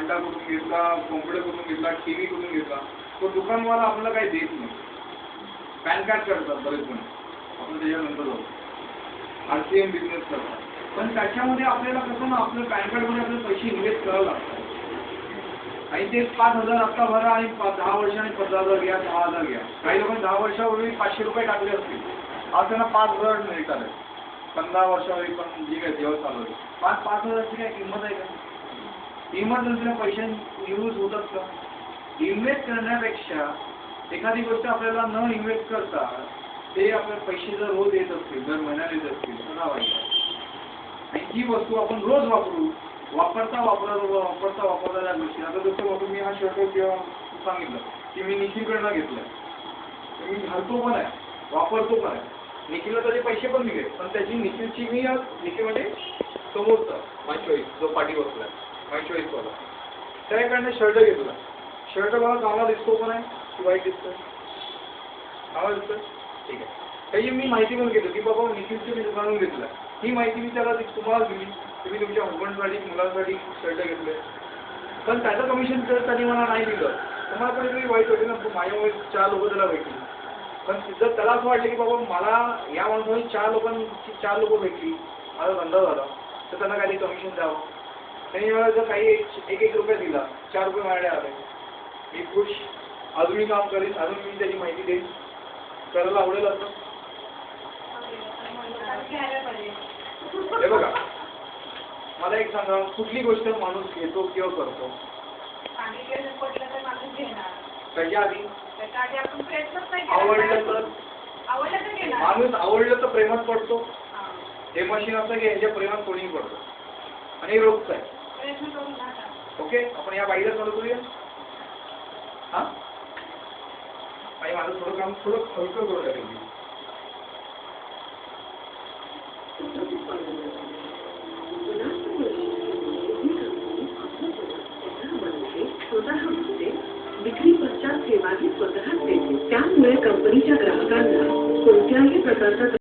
पलटा करून घेतला, कॉम्प्युटर करून घेतला, टीव्ही करून घेतला, तो दुकानवाला आपल्याला काही देत नाही. पॅन कार्ड करतात बरेच जण, आपण त्याच्यानंतर जाऊ. RCM बिझनेस करतात, पण त्याच्यामध्ये आपल्याला कसं ना आपलं पॅन कार्डमध्ये आपले पैसे इन्व्हेस्ट करावं लागतात. आणि ते 5,000 आत्ता भरा आणि 10 वर्षांनी 15,000 घ्या, 10,000 घ्या. काही लोकांनी 10 वर्षापूर्वी 500 रुपये टाकले असतील, आज त्यांना 5,000 मिळतात. 15 वर्षापूर्वी पण जी काय दिवस चालू आहे, 5,000ची काय किंमत आहे का? किंमत नसल्या पैशांची यूज होतात का? इन्व्हेस्ट करण्यापेक्षा एखादी गोष्ट आपल्याला न इन्व्हेस्ट करता ते आपल्याला पैसे जर रोज येत असतील, दर महिन्याला येत असतील, तर वाईट. आणि जी वस्तू आपण रोज वापरू, वापरता त्या गोष्टी. आता जसं वापरून मी हा शर्ट किंवा सांगितलं की मी निखिलकडनं घेतलं, मी घालतो पण आहे, वापरतो पण आहे. निखिलला त्याचे पैसे पण निघेल, पण त्याची निखिल म्हणजे समोरचा माय चॉईस जो पाठी बसलाय, माय चॉईस वाला, त्याकडनं शर्ट घेतला. शर्ट मला चांगला दिसतो पण आहे की वाईट दिसतोय? चांगला दिसतोय, ठीक आहे. त्याची मी माहिती पण घेतो की बाबा निखिलचं मी दुकानून घेतलं, ही माहिती मी त्याला तुम्हाला दिली. तुम्ही तुमच्या हजबंडसाठी मुलांसाठी शर्ट घेतले, पण त्याचं कमिशन जर त्यांनी मला नाही दिलं तर मला कधीतरी वाईट वाटेल ना. माझ्यामुळे 4 लोक त्याला भेटली, पण जर त्याला असं वाटलं की बाबा मला या माणसाने 4 लोक भेटली, माझा धंदा झाला, तर त्यांना काही कमिशन द्यावं. त्यांनी मला जर काही 1 रुपया दिला, 4 रुपये माझ्याकडे आले, मी खुश, अजूनही काम करेन, अजून मी त्याची माहिती देईन, करायला आवडेल असं. हे बघा, मला एक सांगा, कुठली गोष्ट माणूस घेतो किंवा करतो? त्याच्या आधी माणूस आवडलं तर प्रेमात पडतो. हे मशीन असं की ह्याच्या प्रेमात कोणीही पडतो, आणि हे रोगच आहे. ओके, आपण या बाईला चालू करूया. हा, आणि माझं थोडं काम थोडं हलकं करू लागेल. विक्री पश्चात सेवाही स्वतःच देते. त्यामुळे कंपनीच्या ग्राहकांना कोणत्याही प्रकारचा